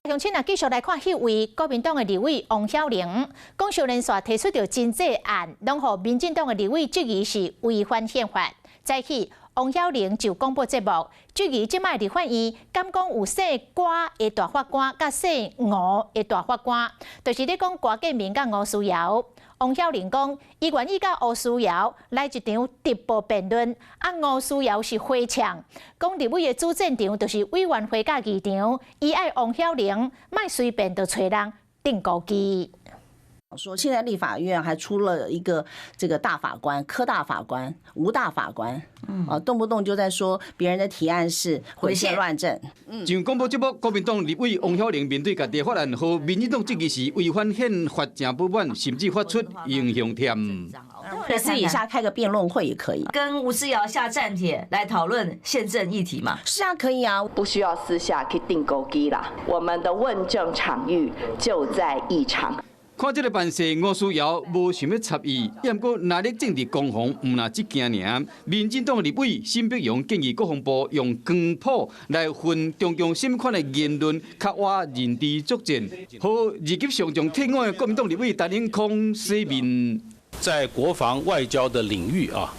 乡亲啊，继续来看迄位国民党的立委王晓玲，讲秀人煞提出着真济案，拢互民进党的立委质疑是违反宪法。再起，王晓玲就广播节目质疑即摆立法院敢讲有姓瓜的大法官，甲姓吴的大法官，就是咧讲瓜建明甲吴思瑶。王晓玲讲，伊愿意甲吴思瑶来一场直播辩论，吴思瑶是回呛，讲立委的主战场就是委员会甲议场，伊爱王晓玲莫随便就找人定高机。说现在立法院还出了一个这个大法官、科大法官、吴大法官，动不动就在说别人的提案是毁宪乱政。像广播节目，国民党立委王晓玲面对家己的法案，和民进党质疑是违反宪法正不满，甚至发出影响添。私底下开个辩论会也可以，跟吴思瑶下战帖来讨论宪政议题嘛？是啊，可以啊，不需要私下去定勾机啦。我们的问政场域就在议场。看这个办事，吴思瑶无想要插伊，也毋过哪力政治攻防，毋那一件尔。民进党立委沈碧荣建议国防部用光谱来分中共什么款的言论，较挖认知作战，和二级上将替案的国民党立委陈英空说明。在国防外交的领域啊，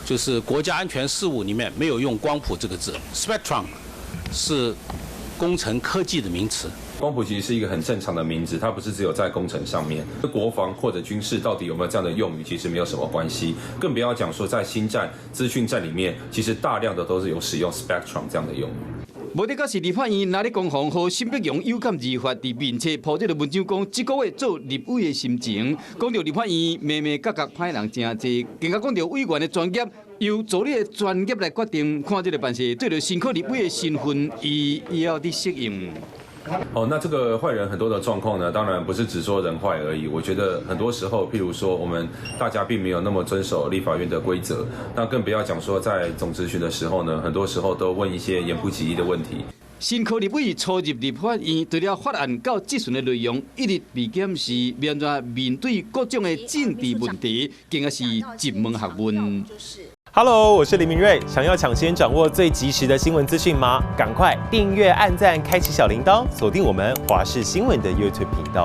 就是国家安全事务里面没有用光谱这个字 ，spectrum 是工程科技的名词。光谱其实是一个很正常的名字，它不是只有在工程上面。国防或者军事到底有没有这样的用语，其实没有什么关系。更不要讲说在新战、资讯战里面，其实大量的都是有使用 spectrum 这样的用语。无得，甲是立法院哪里攻防和沈碧荣有感而发，伫面册铺这个文章讲，这个月做立委的心情，讲到立法院明明角角歹人真济，更加讲到委员的专业，由助理的专业来决定，看这个办事，对着新科立委的身份，伊也要得适应。那这个坏人很多的状况呢，当然不是只说人坏而已。我觉得很多时候，譬如说我们大家并没有那么遵守立法院的规则，那更不要讲说在总质询的时候呢，很多时候都问一些言不及义的问题。新科立委初入立法院，除了法案到质询的内容一律被检视，面怎面对各种的政治问题，更加是一门学问。Hello， 我是林明瑞。想要抢先掌握最及时的新闻资讯吗？赶快订阅、按赞、开启小铃铛，锁定我们华视新闻的 YouTube 频道。